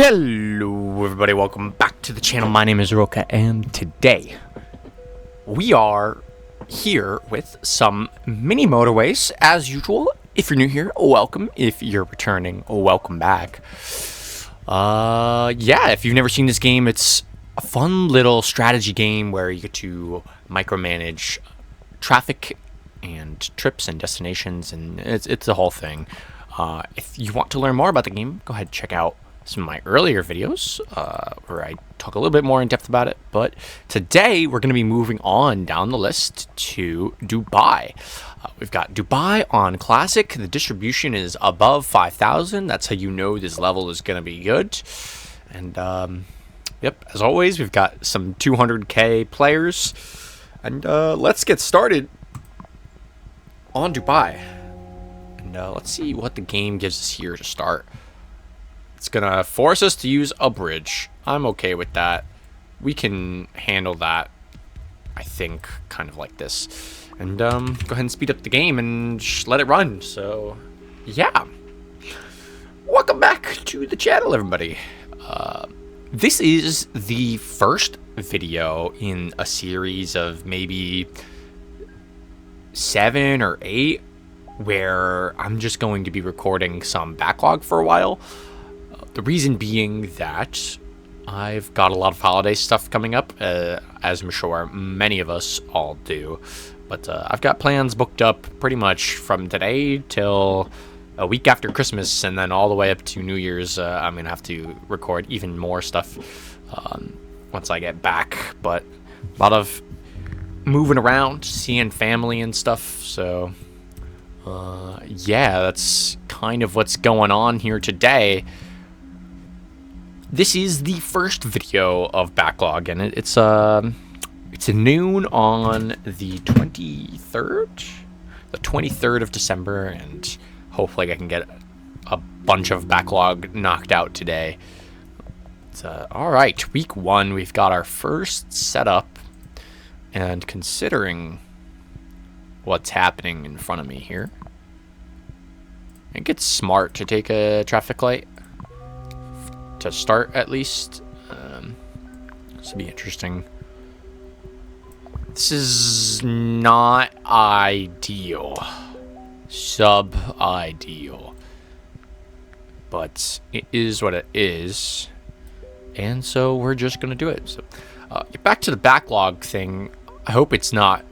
Hello everybody, welcome back to the channel. My name is Roka, and today we are here with some Mini Motorways as usual. If you're new here, welcome. If you're returning, welcome back. Yeah, if you've never seen this game, it's a fun little strategy game where you get to micromanage traffic and trips and destinations, and it's the whole thing. If you want to learn more about the game, go ahead and check out some of my earlier videos where I talk a little bit more in depth about it. But today we're going to be moving on down the list to Dubai. We've got Dubai on Classic. The distribution is above 5,000. That's how you know this level is going to be good. And yep, as always, we've got some 200k players. And let's get started on Dubai. And let's see what the game gives us here to start. It's gonna force us to use a bridge. I'm okay with that. We can handle that, I think, kind of like this. And go ahead and speed up the game and just let it run. So, yeah. Welcome back to the channel, everybody. This is the first video in a series of maybe 7 or 8 where I'm just going to be recording some backlog for a while. The reason being that I've got a lot of holiday stuff coming up, as I'm sure many of us all do. But I've got plans booked up pretty much from today till a week after Christmas, and then all the way up to New Year's. I'm going to have to record even more stuff once I get back. But a lot of moving around, seeing family and stuff. So, yeah, that's kind of what's going on here today. This is the first video of backlog, and it's noon on the 23rd of December, and hopefully I can get a bunch of backlog knocked out today. All right, week 1, we've got our first setup, and considering what's happening in front of me here, I think it's smart to take a traffic light. To start, at least. This will be interesting. This is not ideal. Sub-ideal. But it is what it is. And so we're just going to do it. So, get back to the backlog thing. I hope it's not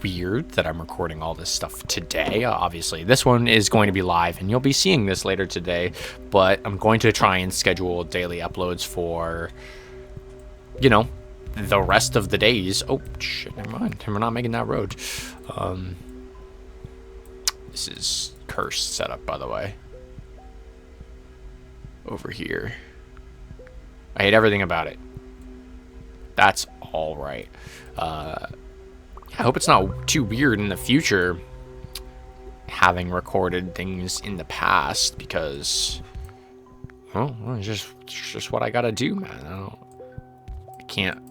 weird that I'm recording all this stuff today. Obviously this one is going to be live and you'll be seeing this later today, but I'm going to try and schedule daily uploads for, you know, the rest of the days. Oh shit, never mind, we're not making that road. This is cursed setup, by the way. Over here, I hate everything about it. That's all right. I hope it's not too weird in the future, having recorded things in the past, because, well, it's just what I gotta do, man. I can't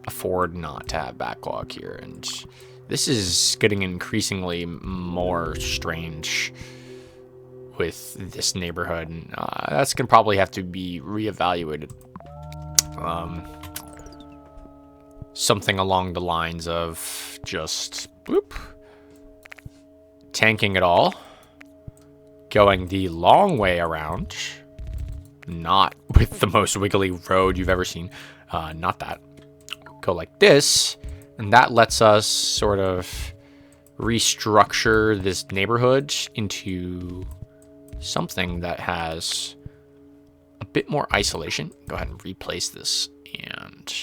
afford not to have backlog here, and this is getting increasingly more strange with this neighborhood, and that's gonna probably have to be reevaluated. Something along the lines of just whoop, tanking it all, going the long way around, not with the most wiggly road you've ever seen, not that. Go like this, and that lets us sort of restructure this neighborhood into something that has a bit more isolation. Go ahead and replace this, and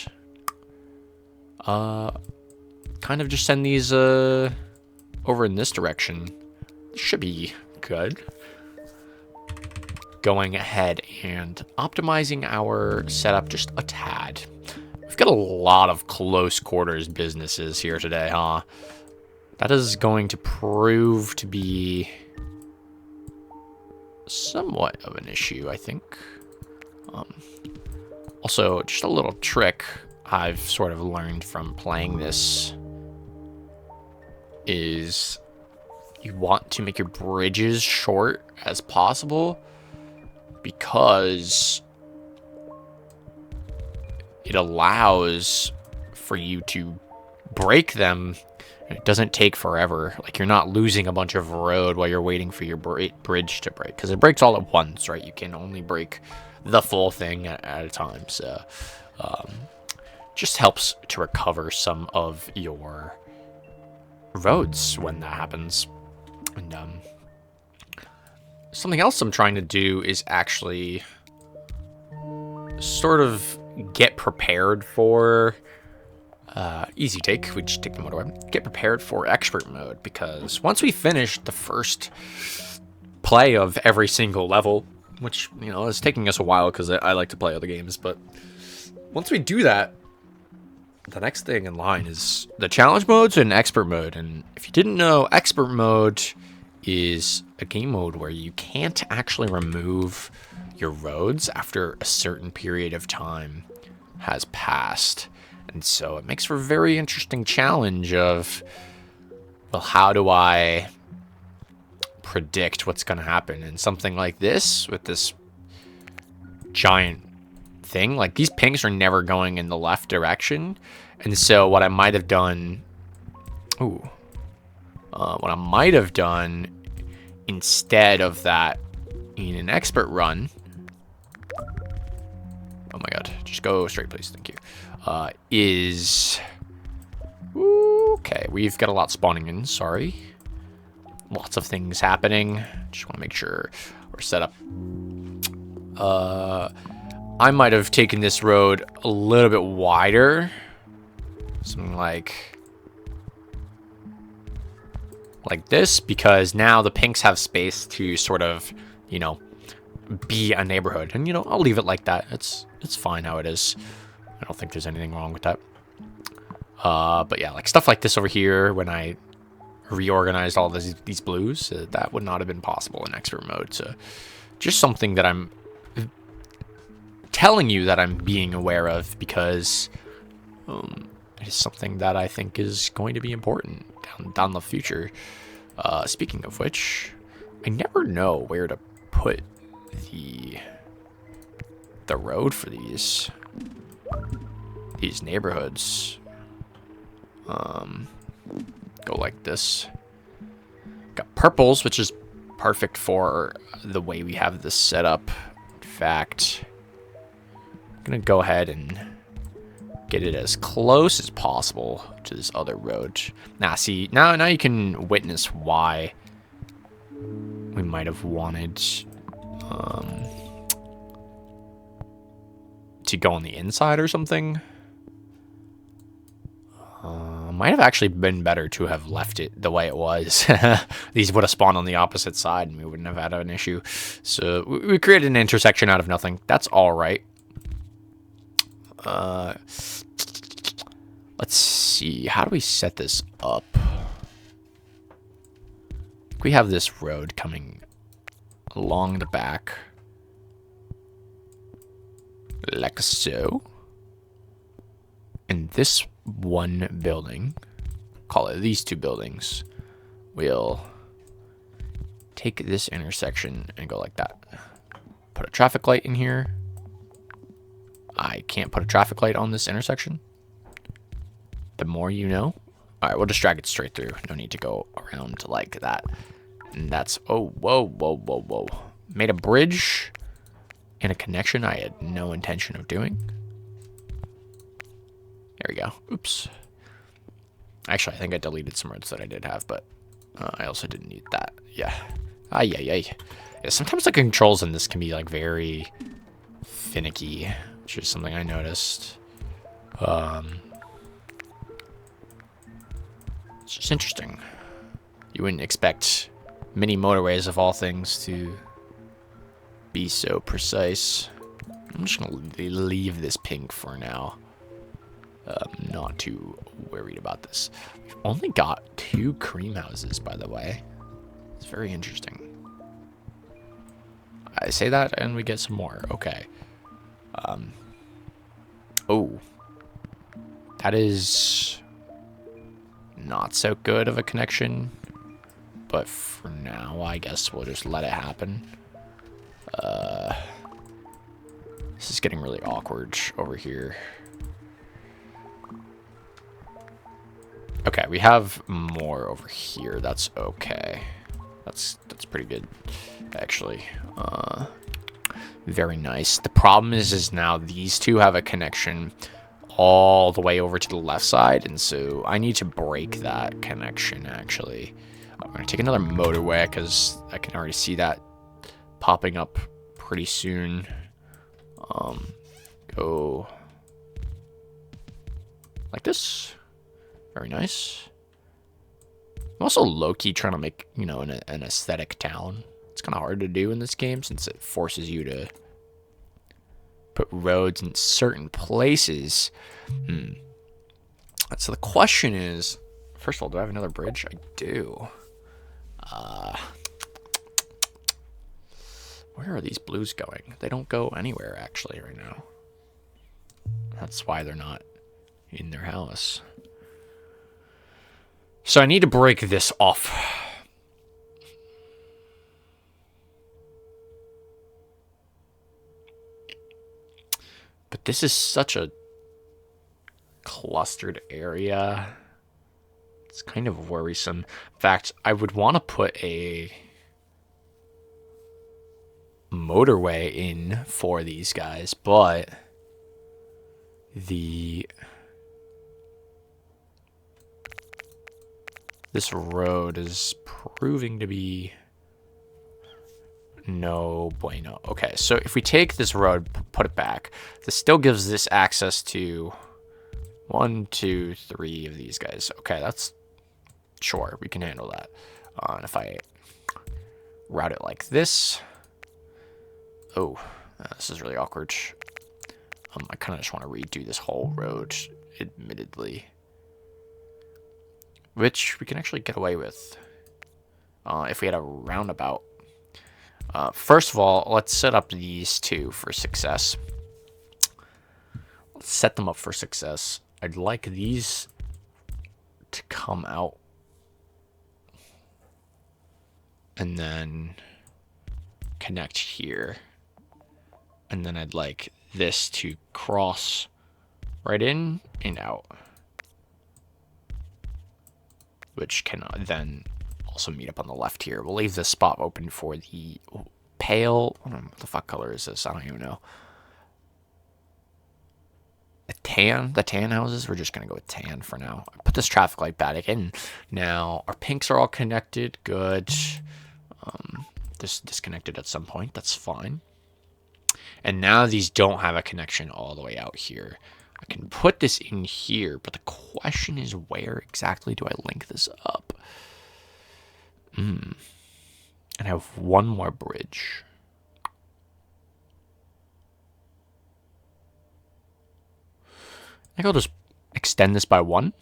kind of just send these over in this direction. Should be good. Going ahead and optimizing our setup just a tad. We've got a lot of close quarters businesses here today, huh? That is going to prove to be somewhat of an issue, I think. Also, just a little trick I've sort of learned from playing this is you want to make your bridges short as possible, because it allows for you to break them. It doesn't take forever. Like, you're not losing a bunch of road while you're waiting for your bridge to break, because it breaks all at once, right? You can only break the full thing at a time. So just helps to recover some of your roads when that happens. And something else I'm trying to do is actually sort of get prepared for easy take. We just take the motorway. Get prepared for expert mode, because once we finish the first play of every single level, which, you know, is taking us a while because I like to play other games, but once we do that, the next thing in line is the challenge modes and expert mode. And if you didn't know, expert mode is a game mode where you can't actually remove your roads after a certain period of time has passed. And so it makes for a very interesting challenge of, well, how do I predict what's going to happen? And something like this, with this giant thing, like, these pings are never going in the left direction. And so what I might have done, what I might have done instead of that in an expert run, oh my god, just go straight, please, thank you, is, okay, we've got a lot spawning in, sorry, lots of things happening, just want to make sure we're set up. I might have taken this road a little bit wider, something like this, because now the pinks have space to sort of, you know, be a neighborhood. And, you know, I'll leave it like that. It's fine how it is. I don't think there's anything wrong with that. But yeah, like stuff like this over here, when I reorganized all these blues, that would not have been possible in expert mode. So just something that I'm telling you that I'm being aware of, because it is something that I think is going to be important down the future. Speaking of which, I never know where to put the road for these neighborhoods. Go like this. Got purples, which is perfect for the way we have this set up. In fact, I'm gonna go ahead and get it as close as possible to this other road. Now, see, now you can witness why we might have wanted to go on the inside or something. Might have actually been better to have left it the way it was. These would have spawned on the opposite side and we wouldn't have had an issue. So we created an intersection out of nothing. That's all right. Let's see. How do we set this up? We have this road coming along the back, like so. And this one building, call it these two buildings, will take this intersection and go like that. Put a traffic light in here. I can't put a traffic light on this intersection. The more you know. All right, we'll just drag it straight through. No need to go around like that. And that's, oh, whoa, whoa, whoa, whoa. Made a bridge and a connection I had no intention of doing. There we go. Oops. Actually, I think I deleted some roads that I did have, but I also didn't need that. Yeah. Yeah, sometimes the controls in this can be, like, very finicky, which is something I noticed. It's just interesting. You wouldn't expect Mini Motorways, of all things, to be so precise. I'm just going to leave this pink for now. I'm not too worried about this. We've only got 2 cream houses, by the way. It's very interesting. I say that and we get some more. Okay. Oh. That is not so good of a connection. But for now, I guess we'll just let it happen. This is getting really awkward over here. we have more over here. That's okay. That's pretty good, actually. Very nice. The problem is now these two have a connection all the way over to the left side, and so I need to break that connection, actually. I'm going to take another motorway, because I can already see that popping up pretty soon. Go like this. Very nice. I'm also low-key trying to make, you know, an aesthetic town. It's kind of hard to do in this game since it forces you to put roads in certain places. So the question is, first of all, do I have another bridge? I do. Where are these blues going? They don't go anywhere, actually, right now. That's why they're not in their house. So I need to break this off. But this is such a clustered area. It's kind of worrisome. In fact, I would want to put a motorway in for these guys, but this road is proving to be no bueno. Okay, so if we take this road, put it back, this still gives this access to 1, 2, 3 of these guys. Okay, that's sure, we can handle that. And if I route it like this, this is really awkward. I kind of just want to redo this whole road, admittedly, which we can actually get away with if we had a roundabout. First of all, let's set up these two for success. Let's set them up for success. I'd like these to come out and then connect here. And then I'd like this to cross right in and out, which can then also meet up on the left here. We'll leave this spot open for the pale. What the fuck color is this? I don't even know. A tan? The tan houses? We're just going to go with tan for now. Put this traffic light back in. Now, our pinks are all connected. Good. This disconnected at some point. That's fine. And now these don't have a connection all the way out here. I can put this in here, but the question is, where exactly do I link this up? And I have one more bridge. I think I'll just extend this by 1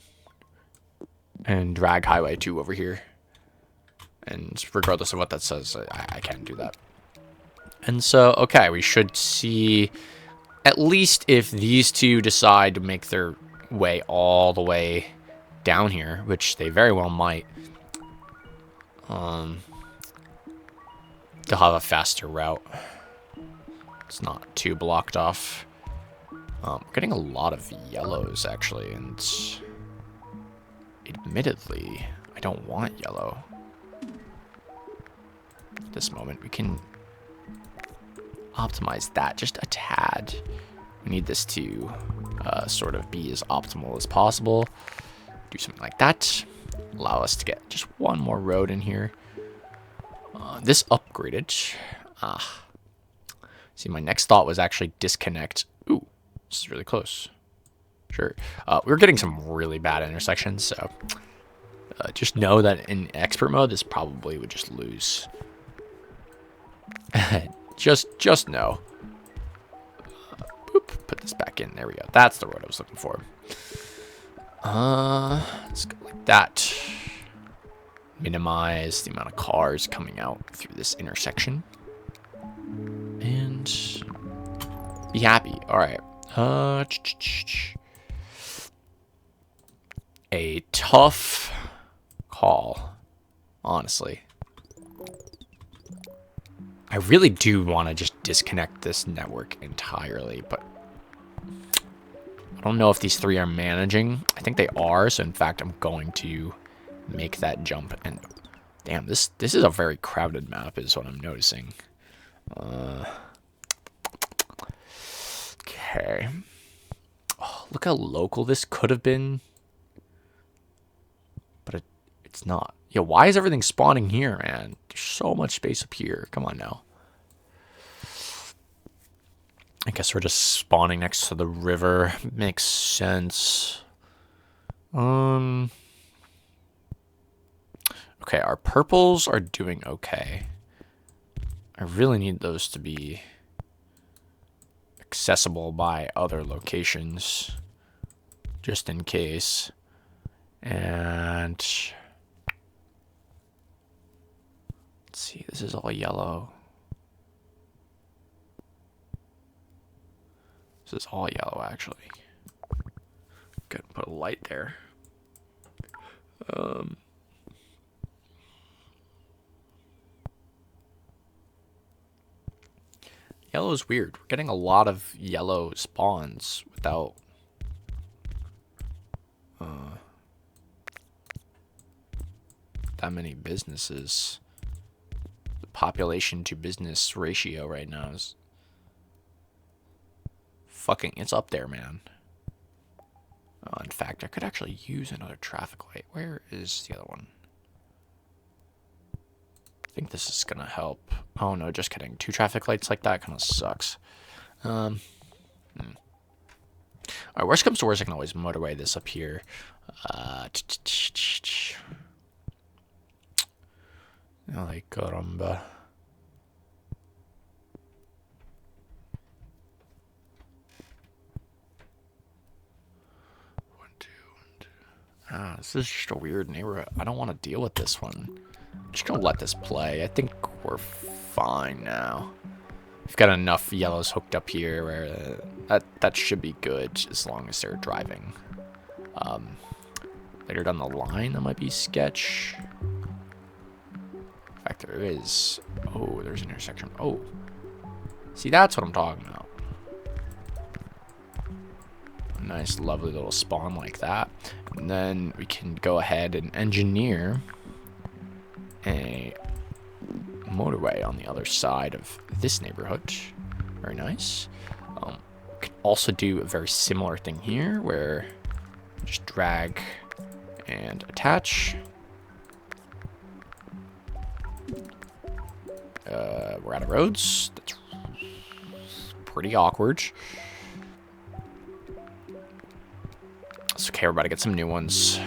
and drag highway 2 over here. And regardless of what that says, I can't do that. And so, okay, we should see, at least if these two decide to make their way all the way down here, which they very well might, they'll have a faster route. It's not too blocked off. We're getting a lot of yellows, actually, and admittedly, I don't want yellow at this moment. We can optimize that just a tad. We need this to sort of be as optimal as possible. Do something like that. Allow us to get just one more road in here. This upgraded. See, my next thought was actually disconnect. Ooh, this is really close. Sure. We're getting some really bad intersections, so just know that in expert mode, this probably would just lose. just know. Boop, put this back in. There we go. That's the road I was looking for. Let's go like that. Minimize the amount of cars coming out through this intersection. And be happy. All right. A tough call, honestly. I really do want to just disconnect this network entirely, but I don't know if these three are managing. I think they are, so in fact, I'm going to make that jump. And damn, this is a very crowded map, is what I'm noticing. Okay. Oh, look how local this could have been. But it's not. Yeah, why is everything spawning here, man? There's so much space up here. Come on now. I guess we're just spawning next to the river. Makes sense. Okay, our purples are doing okay. I really need those to be accessible by other locations, just in case. And let's see, this is all yellow. This is all yellow, actually. Good, put a light there. Yellow is weird. We're getting a lot of yellow spawns without that many businesses. The population to business ratio right now is fucking, it's up there, man. In fact, I could actually use another traffic light. Where is the other one? I think this is gonna help. Oh no, just kidding. 2 traffic lights like that kind of sucks. Alright, worst comes to worst, I can always motorway this up here. Ay, caramba. This is just a weird neighborhood. I don't want to deal with this one. I'm just gonna let this play. I think we're fine now. We've got enough yellows hooked up here where that should be good as long as they're driving. Later down the line, that might be sketch. In fact, there is. Oh, there's an intersection. Oh, see, that's what I'm talking about. A nice, lovely little spawn like that. And then we can go ahead and engineer a motorway on the other side of this neighborhood. Very nice. We could also do a very similar thing here where just drag and attach. We're out of roads. That's pretty awkward. It's okay, everybody, get some new ones.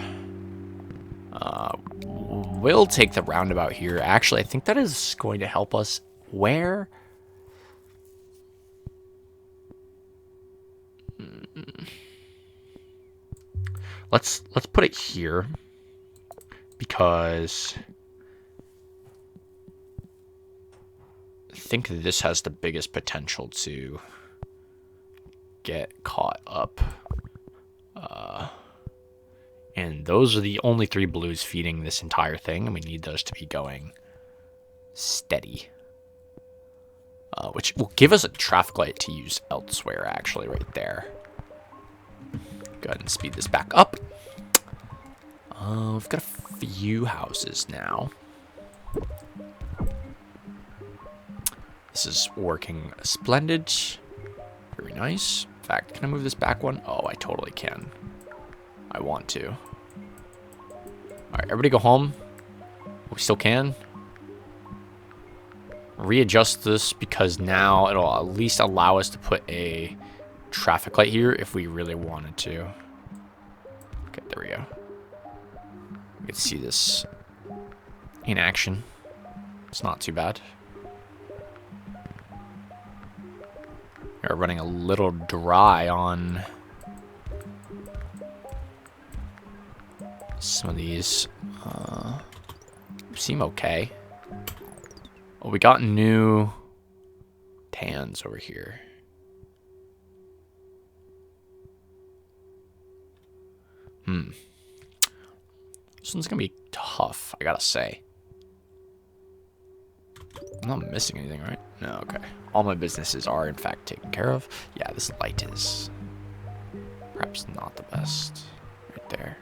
We'll take the roundabout here. Actually, I think that is going to help us. Where? Let's put it here because I think this has the biggest potential to get caught up. And those are the only 3 blues feeding this entire thing, and we need those to be going steady. Which will give us a traffic light to use elsewhere, actually, right there. Go ahead and speed this back up. We've got a few houses now. This is working splendid. Very nice. In fact, can I move this back one? Oh, I totally can. I want to. Alright, everybody go home. We still can. Readjust this because now it'll at least allow us to put a traffic light here if we really wanted to. Okay, there we go. We can see this in action. It's not too bad. We're running a little dry on some of these. Seem okay. Oh, we got new tans over here. This one's gonna be tough, I gotta say. I'm not missing anything, right? No, okay. All my businesses are, in fact, taken care of. Yeah, this light is Perhaps not the best. Right there.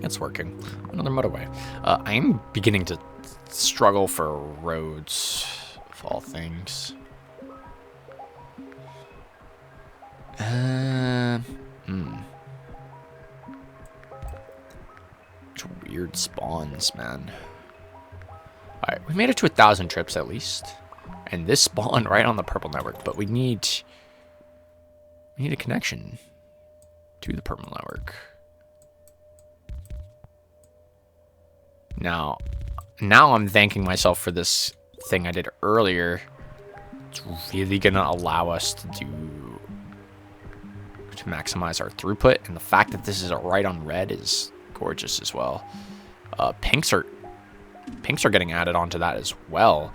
It's working. Another motorway. I'm beginning to struggle for roads, of all things. Weird spawns, man. Alright, we made it to 1,000 trips at least. And this spawned right on the purple network, but we need a connection to the purple network. Now I'm thanking myself for this thing I did earlier. It's really gonna allow us to maximize our throughput, and the fact that this is right on red is gorgeous as well. Pinks are getting added onto that as well.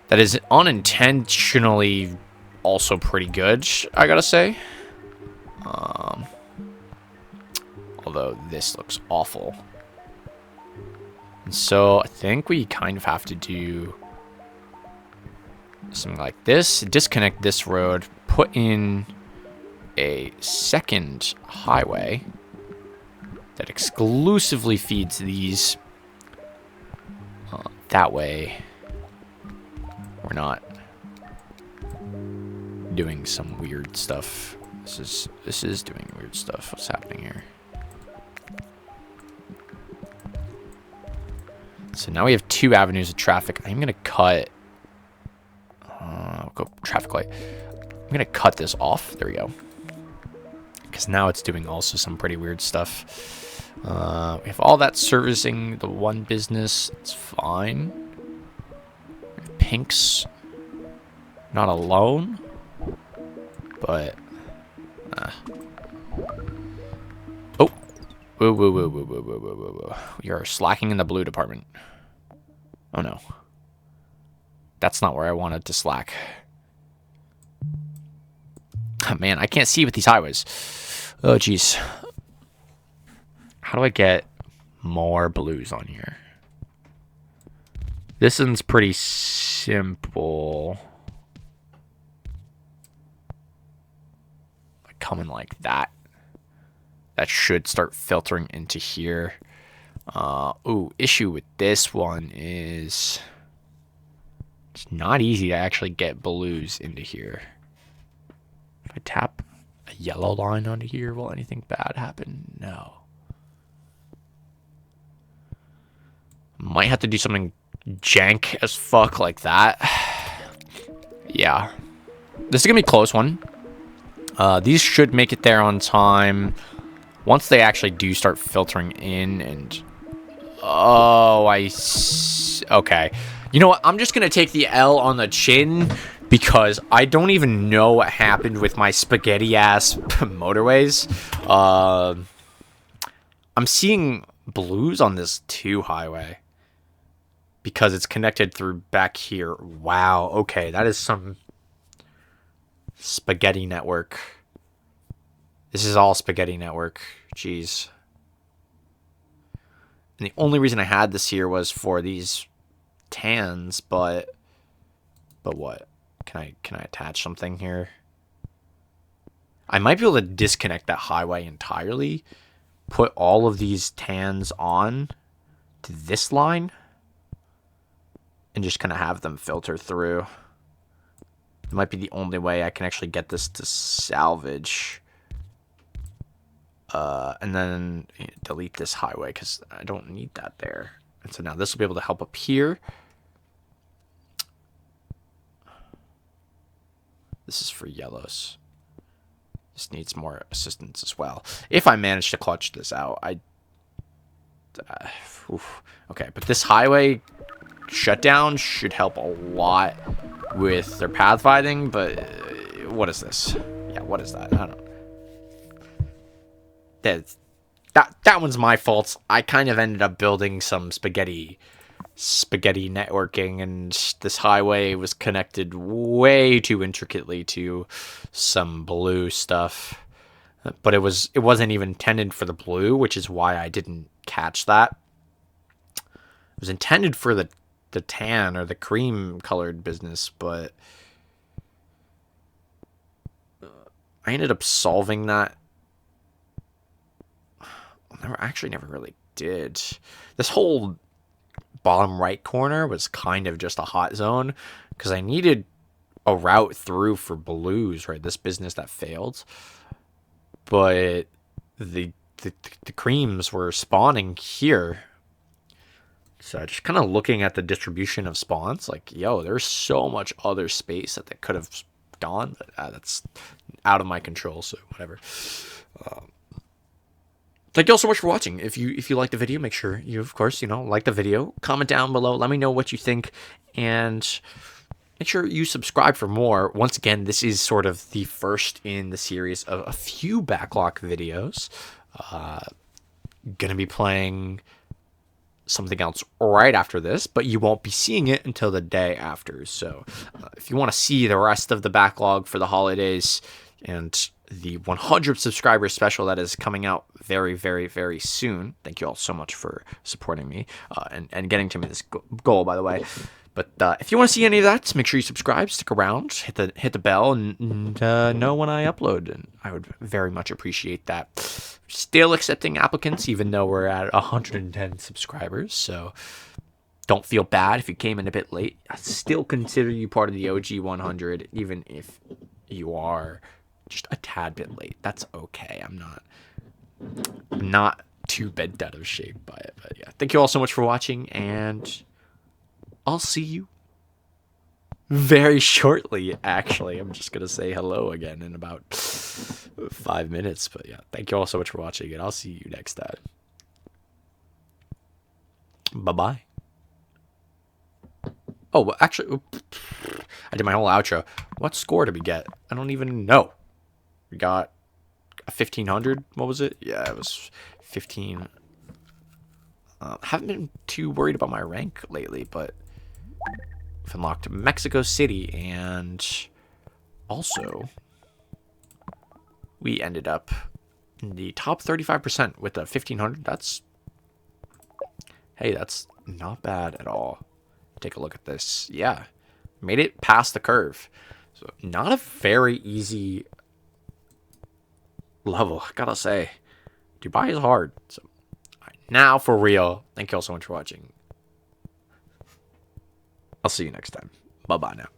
That is unintentionally also pretty good, I gotta say. Although this looks awful. And so I think we kind of have to do something like this. Disconnect this road, put in a second highway that exclusively feeds these. That way we're not doing some weird stuff. This is doing weird stuff. What's happening here? So now we have 2 avenues of traffic. I'm gonna cut. Go traffic light. I'm gonna cut this off. There we go. Because now it's doing also some pretty weird stuff. We have all that servicing the one business. It's fine. Pink's not alone, but oh, whoa. We are slacking in the blue department. Oh no, that's not where I wanted to slack. Oh, man, I can't see with these highways. Oh jeez. How do I get more blues on here? This one's pretty simple. Coming like that. That should start filtering into here. Issue with this one is it's not easy to actually get blues into here. If I tap a yellow line onto here, will anything bad happen? No. Might have to do something jank as fuck like that. Yeah. This is gonna be a close one. These should make it there on time. Once they actually do start filtering in and... Oh, okay. You know what? I'm just gonna take the L on the chin because I don't even know what happened with my spaghetti-ass motorways. I'm seeing blues on this 2 highway because it's connected through back here. Wow, okay, that is some spaghetti network. This is all spaghetti network. Jeez. And the only reason I had this here was for these tans, but what? Can I attach something here? I might be able to disconnect that highway entirely, put all of these tans on to this line, and just kind of have them filter through. It might be the only way I can actually get this to salvage. And then delete this highway because I don't need that there. And so now this will be able to help up here. This is for yellows. This needs more assistance as well. If I manage to clutch this out, okay, but this highway shutdown should help a lot with their pathfinding, but what is this? Yeah, what is that? I don't know. That one's my fault. I kind of ended up building some spaghetti networking, and this highway was connected way too intricately to some blue stuff. But it wasn't even intended for the blue, which is why I didn't catch that. It was intended for the tan or the cream colored business, but I ended up solving that. Never really did. This whole bottom right corner was kind of just a hot zone because I needed a route through for blues, right? This business that failed, but the the creams were spawning here. So just kind of looking at the distribution of spawns, like, yo, there's so much other space that they could have gone, but that's out of my control. So whatever. Thank you all so much for watching. If you liked the video, make sure you, of course, like the video. Comment down below. Let me know what you think, and make sure you subscribe for more. Once again, this is sort of the first in the series of a few backlog videos. Gonna be playing something else right after this, but you won't be seeing it until the day after. So if you want to see the rest of the backlog for the holidays and the 100 subscriber special that is coming out very, very, very soon. Thank you all so much for supporting me and getting to me this goal, by the way. But if you want to see any of that, make sure you subscribe, stick around, hit the bell, and know when I upload. And I would very much appreciate that. Still accepting applicants, even though we're at 110 subscribers. So don't feel bad if you came in a bit late. I still consider you part of the OG 100, even if you are just a tad bit late. That's okay. I'm not too bent out of shape by it. But yeah, thank you all so much for watching, and I'll see you very shortly. Actually, I'm just gonna say hello again in about 5 minutes. But yeah, thank you all so much for watching, and I'll see you next time. Bye bye. Oh, actually, I did my whole outro. What score did we get? I don't even know. We got a 1500. What was it? Yeah, it was 15. Haven't been too worried about my rank lately, but we've unlocked Mexico City, and also we ended up in the top 35% with the 1500. Hey, that's not bad at all. Take a look at this. Yeah, made it past the curve. So not a very easy level, I gotta say. Dubai is hard. So now for real, thank you all so much for watching. I'll see you next time. Bye bye now.